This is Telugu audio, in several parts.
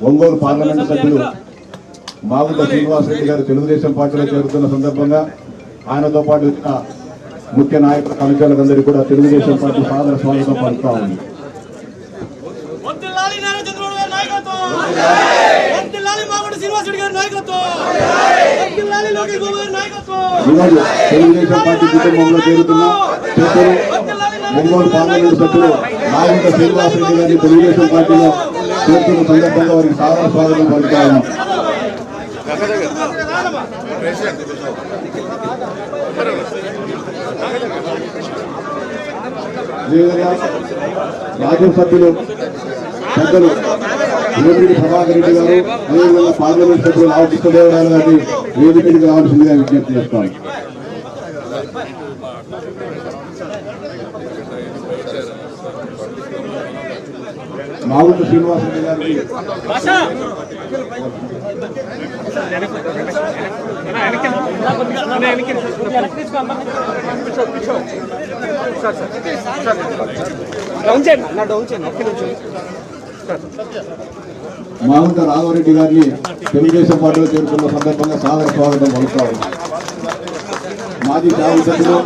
ఒంగోలు పార్లమెంటు సభ్యులు మాగుంట శ్రీనివాసరెడ్డి గారు తెలుగుదేశం పార్టీలో చేరుతున్న సందర్భంగా ఆయనతో పాటు వచ్చిన ముఖ్య నాయకుల కమిటీలందరికీ కూడా తెలుగుదేశం పార్టీ సాదర స్వాగతం పలుకుతా ఉంది. ఈరోజు తెలుగుదేశం పార్టీ కుటుంబంలో చేరుతున్న పెద్దలు ఒంగోలు పార్లమెంటు సభ్యులు మాగుంట శ్రీనివాసరెడ్డి గారిని తెలుగుదేశం పార్టీలో చేరుతున్న సందర్భంగా వారికి సాదర స్వాగతం పలుకుతా ఉన్నాం. రాజ్యసభ సభ్యులు పెద్దలు వేదికటి ప్రభాకర్ రెడ్డి గారు, అదేవిధంగా పార్లమెంట్ సభ్యులు రావు కృష్ణదేవరాయలు గారిని వేదికటికి రావాల్సిందిగా విజ్ఞప్తి చేస్తాను. మాగుంట శ్రీనివాసరెడ్డి గారికి మాగుంట రాఘవరెడ్డి గారిని తెలుగుదేశం పార్టీలో చేరుకున్న సందర్భంగా సాదర స్వాగతం పలుకుతారు. మాజీ శాసనసభ్యులు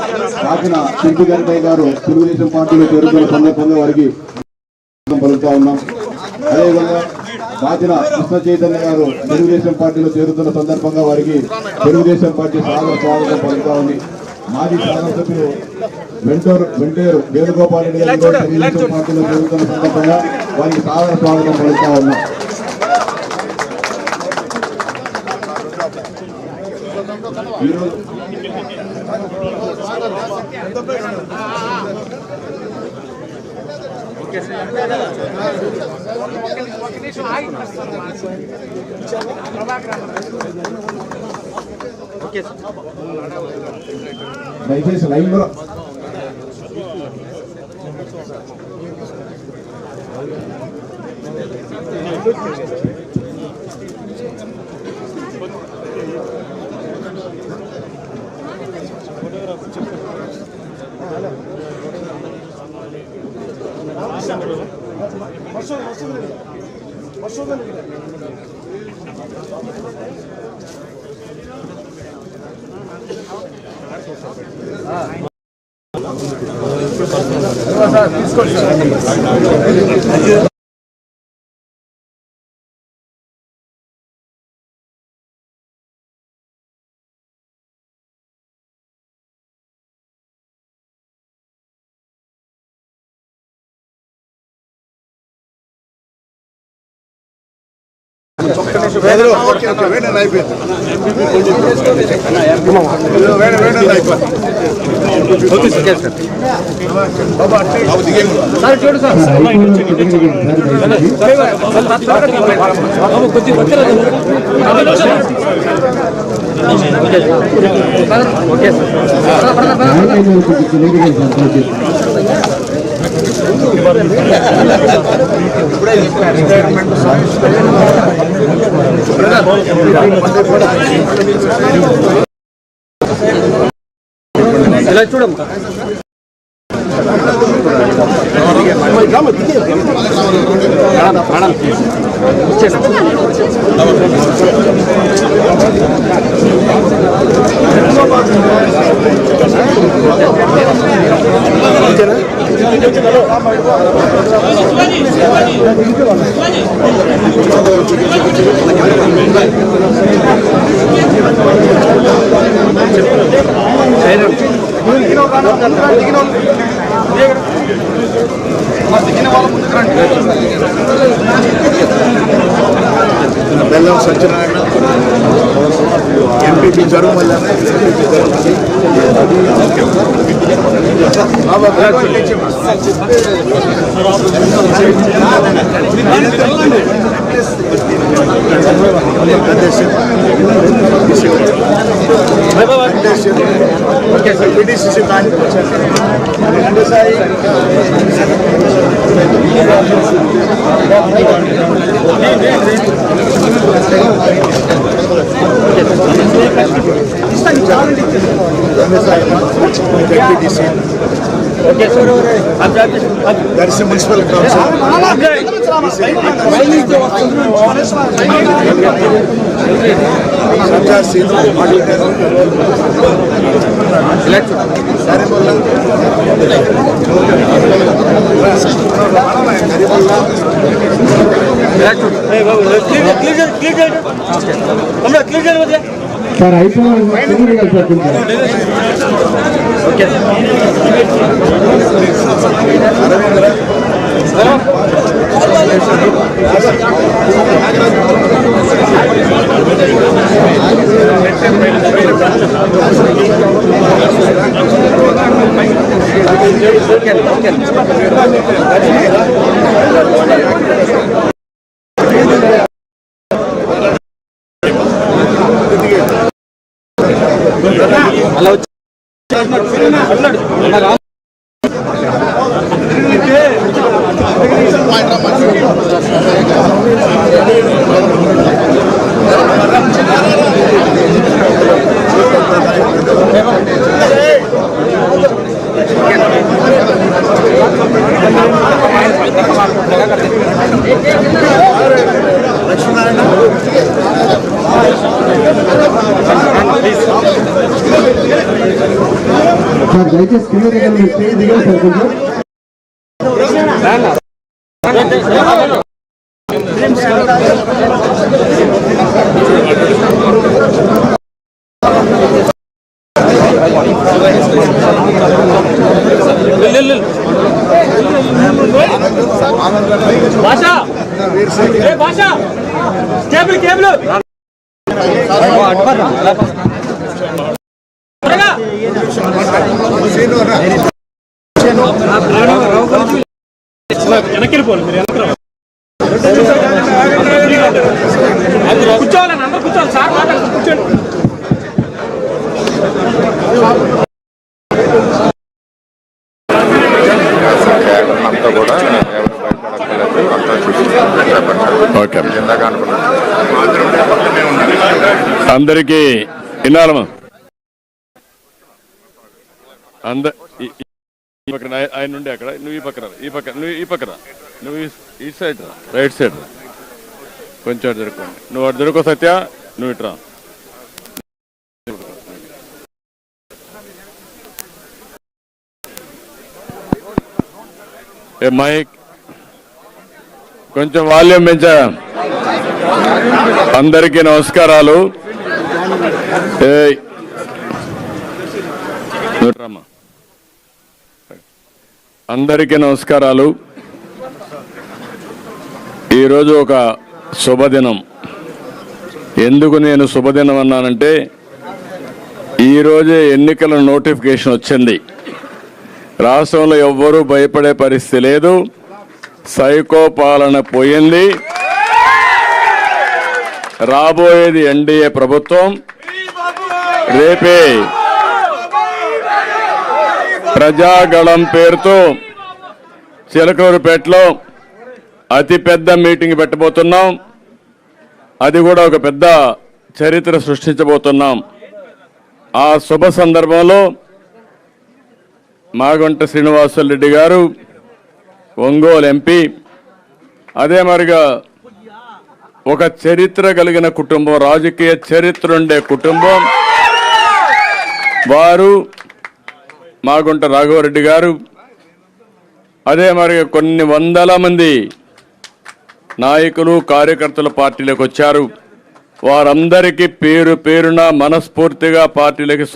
కాకిన చింటి గంటయ్య గారు తెలుగుదేశం పార్టీలో చేరుకున్న సందర్భంగా వారికి పలుకుతా ఉన్నాం. అదేవిధంగా కాకిన కృష్ణ చైతన్య గారు తెలుగుదేశం పార్టీలో చేరుతున్న సందర్భంగా వారికి తెలుగుదేశం పార్టీ సాదర స్వాగతం పలుకుతా ఉంది. మాజీ శాసనసభ్యులు వెంటేరు వేణుగోపాల్ రెడ్డి గారు తెలుగుదేశం పార్టీలో చేరుతున్న సందర్భంగా వారికి సాదర స్వాగతం పలుకుతా ఉన్నాం. ఈరోజు దయచేసి లైన్లో ఇలా చూడమ్మ Bellam Satyanarayana MPP Jarumalla PTCC That is a municipal council. Sir అయిపోయింది. దయచేసి కింద దిగాలి సార్ కొంచెం. కూర్చోవాలని అందరూ కూర్చోవాలి సార్ కూర్చోండి. అందరికీ వినాలమ్మా. ఆయన నుండి అక్కడ నువ్వు ఈ పక్కన నువ్వు ఈ పక్కన నువ్వు ఈ సైడ్ రైట్ సైడ్ కొంచెం అటు జరుపుకోండి. నువ్వు అటు జరుకో సత్య, నువ్వు ఇట్రా. ఏ మైక్ కొంచెం వాల్యూమ్ పెంచా. అందరికీ నమస్కారాలు. అందరికీ నమస్కారాలు. ఈరోజు ఒక శుభదినం. ఎందుకు నేను శుభదినం అన్నానంటే, ఈరోజే ఎన్నికల నోటిఫికేషన్ వచ్చింది. రాష్ట్రంలో ఎవ్వరూ భయపడే పరిస్థితి లేదు. సైకో పాలన పోయింది. రాబోయేది ఎన్డీఏ ప్రభుత్వం. రేపే ప్రజాగళం పేరుతో చిలకలూరుపేటలో అతిపెద్ద మీటింగ్ పెట్టబోతున్నాం. అది కూడా ఒక పెద్ద చరిత్ర సృష్టించబోతున్నాం. ఆ శుభ సందర్భంలో మాగుంట శ్రీనివాసులరెడ్డి గారు, ఒంగోలు ఎంపీ, అదే మరిగా ఒక చరిత్ర కలిగిన కుటుంబం, రాజకీయ చరిత్ర ఉండే కుటుంబం వారు, మాగుంట రాఘవరెడ్డి గారు, అదే మరి కొన్ని వందల మంది నాయకులు కార్యకర్తలు పార్టీలోకి వచ్చారు. వారందరికీ పేరు పేరున మనస్ఫూర్తిగా పార్టీలోకి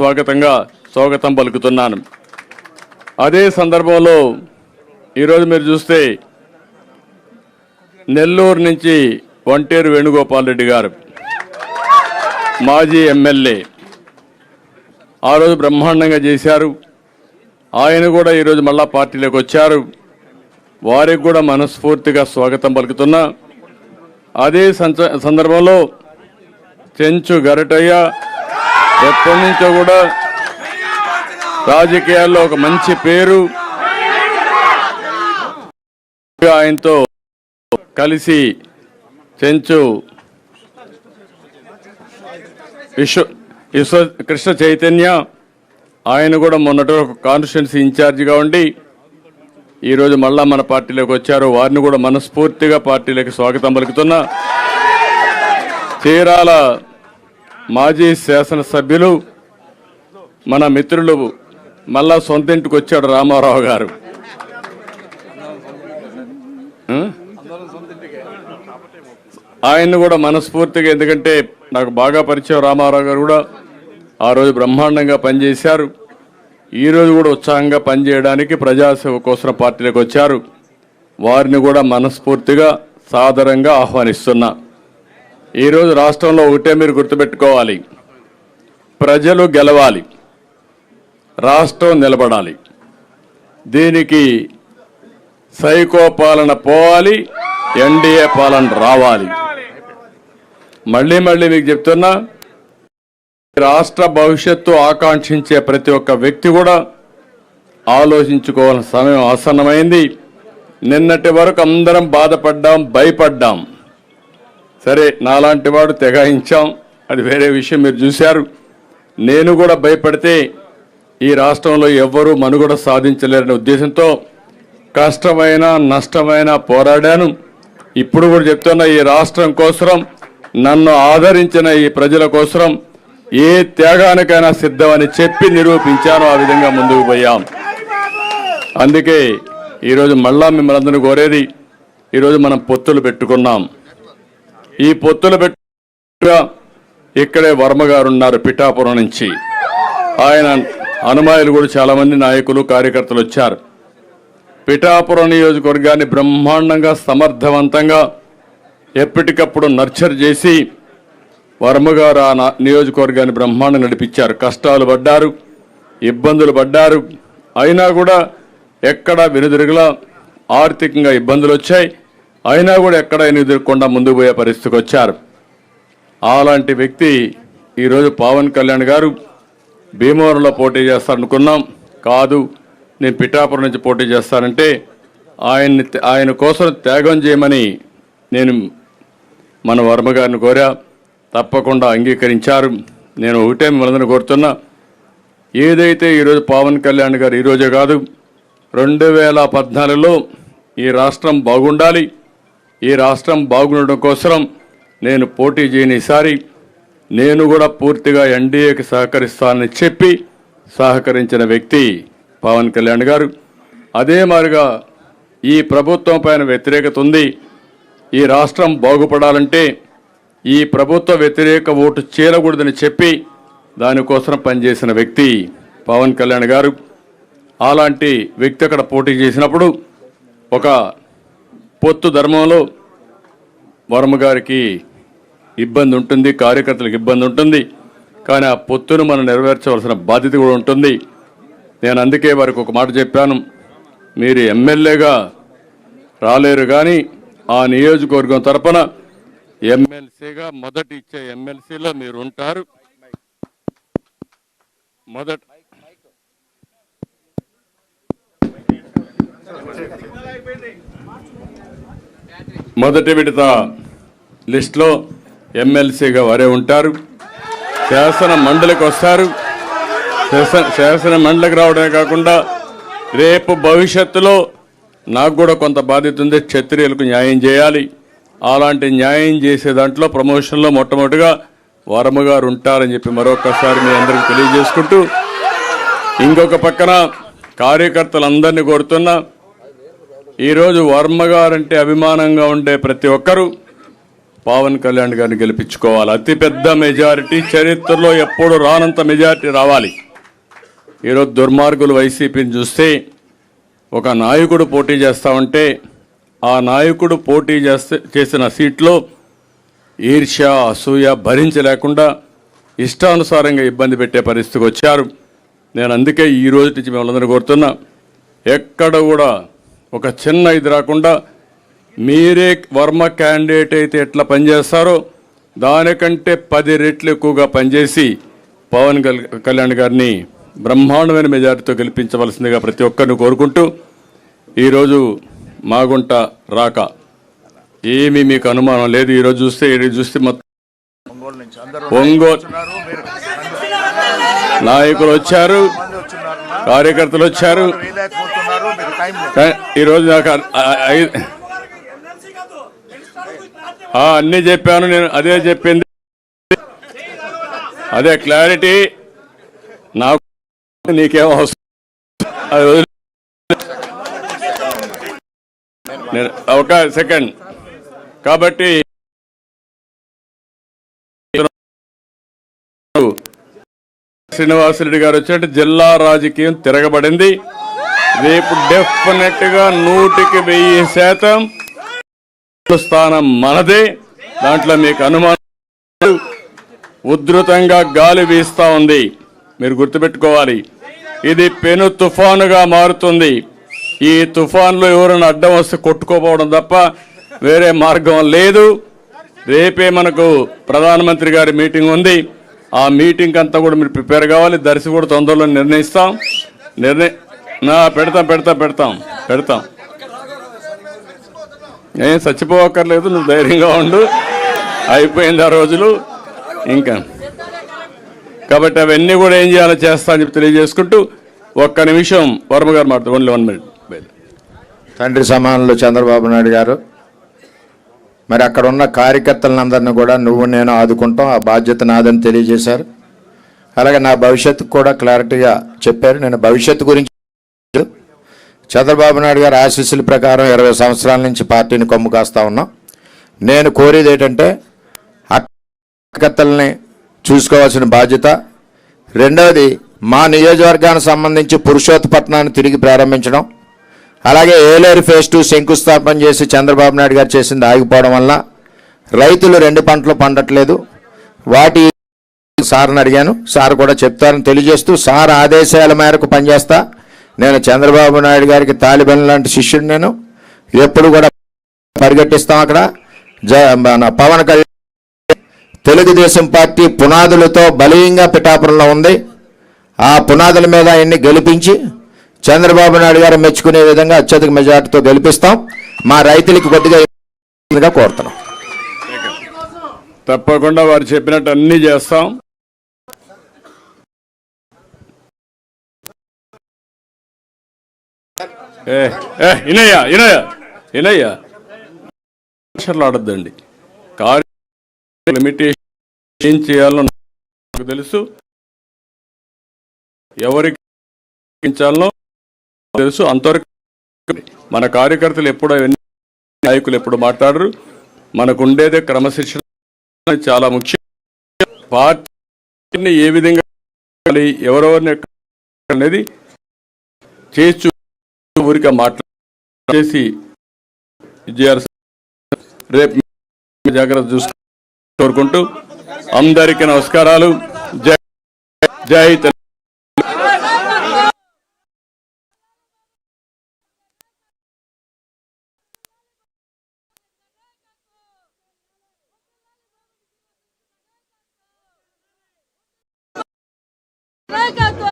స్వాగతం పలుకుతున్నాను. అదే సందర్భంలో ఈరోజు మీరు చూస్తే నెల్లూరు నుంచి వంటేరు వేణుగోపాల్ రెడ్డి గారు, మాజీ ఎమ్మెల్యే, ఆ రోజు బ్రహ్మాండంగా చేశారు. ఆయన కూడా ఈరోజు మళ్ళా పార్టీలోకి వచ్చారు. వారికి కూడా మనస్ఫూర్తిగా స్వాగతం పలుకుతున్నా. అదే సందర్భంలో చెంచు గరటయ్య ఎప్పటి నుంచో కూడా రాజకీయాల్లో ఒక మంచి పేరు, ఆయనతో కలిసి చెంచు కృష్ణ చైతన్య, ఆయన కూడా మొన్నటి ఒక కాన్స్టిట్యున్సీ ఇన్ఛార్జిగా ఉండి ఈరోజు మళ్ళా మన పార్టీలోకి వచ్చారు. వారిని కూడా మనస్ఫూర్తిగా పార్టీలోకి స్వాగతం పలుకుతున్నా. చీరాల మాజీ శాసనసభ్యులు మన మిత్రులు మళ్ళా సొంత ఇంటికి వచ్చాడు రామారావు గారు. ఆయన్ని కూడా మనస్ఫూర్తిగా, ఎందుకంటే నాకు బాగా పరిచయం రామారావు గారు కూడా ఆ రోజు బ్రహ్మాండంగా పనిచేశారు. ఈరోజు కూడా ఉత్సాహంగా పనిచేయడానికి ప్రజాసేవ కోసం పార్టీలోకి వచ్చారు. వారిని కూడా మనస్ఫూర్తిగా సాదరంగా ఆహ్వానిస్తున్నా. ఈరోజు రాష్ట్రంలో ఒకటే మీరు గుర్తుపెట్టుకోవాలి, ప్రజలు గెలవాలి, రాష్ట్రం నిలబడాలి. దీనికి సైకో పాలన పోవాలి, ఎన్డీఏ పాలన రావాలి. మళ్ళీ మీకు చెప్తున్నా, రాష్ట్ర భవిష్యత్తు ఆకాంక్షించే ప్రతి ఒక్క వ్యక్తి కూడా ఆలోచించుకోవాల్సిన సమయం ఆసన్నమైంది. నిన్నటి వరకు అందరం బాధపడ్డాం, భయపడ్డాం. సరే, నాలాంటి వాడు తెగాయించాం, అది వేరే విషయం, మీరు చూశారు. నేను కూడా భయపడితే ఈ రాష్ట్రంలో ఎవ్వరూ మనుగడ సాధించలేరనే ఉద్దేశంతో కష్టమైన నష్టమైన పోరాడాను. ఇప్పుడు కూడా చెప్తున్నా, ఈ రాష్ట్రం కోసం, నన్ను ఆదరించిన ఈ ప్రజల కోసం ఏ త్యాగానికైనా సిద్ధమని చెప్పి నిరూపించాను. ఆ విధంగా ముందుకు పోయాం. అందుకే ఈరోజు మళ్ళా మిమ్మల్ని అందరూ కోరేది, ఈరోజు మనం పొత్తులు పెట్టుకున్నాం. ఈ పొత్తులు పెట్టుగా ఇక్కడే వర్మ గారు ఉన్నారు పిఠాపురం నుంచి. ఆయన అనుమాయులు కూడా చాలామంది నాయకులు కార్యకర్తలు వచ్చారు. పిఠాపురం నియోజకవర్గాన్ని బ్రహ్మాండంగా సమర్థవంతంగా ఎప్పటికప్పుడు నర్చర్ చేసి వర్మ గారు ఆ నియోజకవర్గాన్ని బ్రహ్మాండంగా నడిపించారు. కష్టాలు పడ్డారు, ఇబ్బందులు పడ్డారు, అయినా కూడా ఎక్కడా వెనుదిరగలా. ఆర్థికంగా ఇబ్బందులు వచ్చాయి, అయినా కూడా ఎక్కడ ఎదుర్కొండా ముందుకు పోయే పరిస్థితికి వచ్చారు. అలాంటి వ్యక్తి ఈరోజు పవన్ కళ్యాణ్ గారు భీమవరంలో పోటీ చేస్తారనుకున్నాం. కాదు, నేను పిఠాపురం నుంచి పోటీ చేస్తానంటే ఆయన కోసం త్యాగం చేయమని నేను మన వర్మ గారిని కోరా. తప్పకుండా అంగీకరించారు. నేను ఒకటే మిమ్మల్ని కోరుతున్నా, ఏదైతే ఈరోజు పవన్ కళ్యాణ్ గారు ఈరోజే కాదు 2014లో ఈ రాష్ట్రం బాగుండాలి, ఈ రాష్ట్రం బాగుండడం కోసం నేను పోటీ చేయని ఈసారి నేను కూడా పూర్తిగా ఎన్డీఏకి సహకరిస్తానని చెప్పి సహకరించిన వ్యక్తి పవన్ కళ్యాణ్ గారు. అదే మాదిరిగా ఈ ప్రభుత్వం పైన వ్యతిరేకత ఉంది, ఈ రాష్ట్రం బాగుపడాలంటే ఈ ప్రభుత్వ వ్యతిరేక ఓటు చీలకూడదని చెప్పి దానికోసం పనిచేసిన వ్యక్తి పవన్ కళ్యాణ్ గారు. అలాంటి వ్యక్తి అక్కడ పోటీ చేసినప్పుడు ఒక పొత్తు ధర్మంలో వర్మ గారికి ఇబ్బంది ఉంటుంది, కార్యకర్తలకు ఇబ్బంది ఉంటుంది. కానీ ఆ పొత్తును మనం నెరవేర్చవలసిన బాధ్యత కూడా ఉంటుంది. నేను అందుకే వారికి ఒక మాట చెప్పాను, మీరు ఎమ్మెల్యేగా రాలేరు, కానీ ఆ నియోజకవర్గం తరపున ఎమ్మెల్సీగా మొదటి ఇచ్చే ఎమ్మెల్సీలో మీరు ఉంటారు. మొదటి విడత లిస్టులో ఎమ్మెల్సీగా వారే ఉంటారు. శాసన మండలికి వస్తారు. శాసన మండలికి రావడమే కాకుండా రేపు భవిష్యత్తులో నాకు కూడా కొంత బాధ్యత ఉంది, క్షత్రియులకు న్యాయం చేయాలి. అలాంటి న్యాయం చేసే దాంట్లో ప్రమోషన్లో మొట్టమొదటిగా వర్మ గారు ఉంటారని చెప్పి మరొకసారి మీ అందరికీ తెలియజేసుకుంటూ, ఇంకొక పక్కన కార్యకర్తలందరినీ కోరుతున్నా, ఈరోజు వర్మ గారంటే అభిమానంగా ఉండే ప్రతి ఒక్కరూ పవన్ కళ్యాణ్ గారిని గెలిపించుకోవాలి. అతిపెద్ద మెజారిటీ, చరిత్రలో ఎప్పుడు రానంత మెజారిటీ రావాలి. ఈరోజు దుర్మార్గులు వైసీపీని చూస్తే ఒక నాయకుడు పోటీ చేస్తామంటే ఆ నాయకుడు పోటీ చేసిన సీట్లో ఈర్ష్య అసూయ భరించలేకుండా ఇష్టానుసారంగా ఇబ్బంది పెట్టే పరిస్థితికి వచ్చారు. నేను అందుకే ఈ రోజు నుంచి మిమ్మల్ని కోరుతున్నా, ఎక్కడ కూడా ఒక చిన్న ఇది రాకుండా మీరే వర్మ క్యాండిడేట్ అయితే ఎట్లా పనిచేస్తారో దానికంటే 10 రెట్లు ఎక్కువగా పనిచేసి పవన్ కళ్యాణ్ గారిని బ్రహ్మాండమైన మెజారిటీతో గెలిపించవలసిందిగా ప్రతి ఒక్కరిని కోరుకుంటూ, ఈరోజు మాగుంట రాక ఏమీ మీకు అనుమానం లేదు. ఈరోజు చూస్తే మొత్తం ఒంగోలు నాయకులు వచ్చారు, కార్యకర్తలు వచ్చారు. ఈరోజు నాకు అన్నీ చెప్పాను. నేను అదే చెప్పింది, అదే క్లారిటీ. నాకు నీకేం అవసరం అది వదిలి. ఒక సెకండ్. కాబట్టి శ్రీనివాసరెడ్డి గారు వచ్చినట్టు జిల్లా రాజకీయం తిరగబడింది. రేపు డెఫినెట్ గా 100% స్థానం మనదే. దాంట్లో మీకు అనుమానం. ఉధృతంగా గాలి వీస్తా ఉంది. మీరు గుర్తుపెట్టుకోవాలి, ఇది పెను తుఫానుగా మారుతుంది. ఈ తుఫాన్లో ఎవరైనా అడ్డం వస్తే కొట్టుకోపోవడం తప్ప వేరే మార్గం లేదు. రేపే మనకు ప్రధానమంత్రి గారి మీటింగ్ ఉంది. ఆ మీటింగ్ అంతా కూడా మీరు ప్రిపేర్ కావాలి. దర్శి కూడా తొందరలో నిర్ణయిస్తాం. పెడతాం. ఏం చచ్చిపోవక్కర్లేదు, నువ్వు ధైర్యంగా ఉండు. అయిపోయింది ఆ రోజులు ఇంకా. కాబట్టి అవన్నీ కూడా ఏం చేయాలో చేస్తా అని చెప్పి తెలియజేసుకుంటూ, ఒక్క నిమిషం వర్మ గారు మాట్లాడు. Only 1 minute. తండ్రి సమానులు చంద్రబాబు నాయుడు గారు, మరి అక్కడ ఉన్న కార్యకర్తలందరినీ కూడా నువ్వు నేను ఆదుకుంటాం, ఆ బాధ్యత నాదని తెలియజేశారు. అలాగే నా భవిష్యత్తుకు కూడా క్లారిటీగా చెప్పారు. నేను భవిష్యత్తు గురించి చంద్రబాబు నాయుడు గారు ఆశీస్సుల ప్రకారం 20 సంవత్సరాల నుంచి పార్టీని కొమ్ము కాస్తా ఉన్నాం. నేను కోరేది ఏంటంటే కార్యకర్తల్ని చూసుకోవాల్సిన బాధ్యత. రెండవది, మా నియోజకవర్గానికి సంబంధించి పురుషోత్తపట్నాన్ని తిరిగి ప్రారంభించడం, అలాగే ఏలేరు ఫేజ్ 2 శంకుస్థాపన చేసి చంద్రబాబు నాయుడు గారు చేసింది ఆగిపోవడం వల్ల రైతులు 2 పంటలు పండట్లేదు. వాటి సార్ని అడిగాను, సార్ కూడా చెప్తారని తెలియజేస్తూ, సార్ ఆదేశాల మేరకు పనిచేస్తా. నేను చంద్రబాబు నాయుడు గారికి తాలిబాన్ లాంటి శిష్యుడు. నేను ఎప్పుడు కూడా పరిగెట్టిస్తాం. అక్కడ మన పవన్ కళ్యాణ్ తెలుగుదేశం పార్టీ పునాదులతో బలీయంగా పిఠాపురంలో ఉంది. ఆ పునాదుల మీద ఆయన్ని గెలిపించి చంద్రబాబు నాయుడు గారు మెచ్చుకునే విధంగా అత్యధిక మెజార్టీతో గెలిపిస్తాం. మా రైతులకి కొద్దిగా కోరుతున్నాం. తప్పకుండా వారు చెప్పినట్టు అన్నీ చేస్తాం. ఇనయ్యా ఆడద్దండి. లిమిటేషన్ ఏం చేయాలో నాకు తెలుసు, ఎవరికి తెలుసు. అంతవరకు మన కార్యకర్తలు ఎప్పుడు, నాయకులు ఎప్పుడు మాట్లాడరు. మనకు ఉండేదే క్రమశిక్షణ, చాలా ముఖ్యం. పార్టీని ఏ విధంగా ఎవరెవరిని అనేది చేసి ఊరిక మాట్లాడేసి రేపు జాగ్రత్త చూసుకుంటూ కోరుకుంటూ అందరికీ నమస్కారాలు. జై తెలంగాణ. Naikatu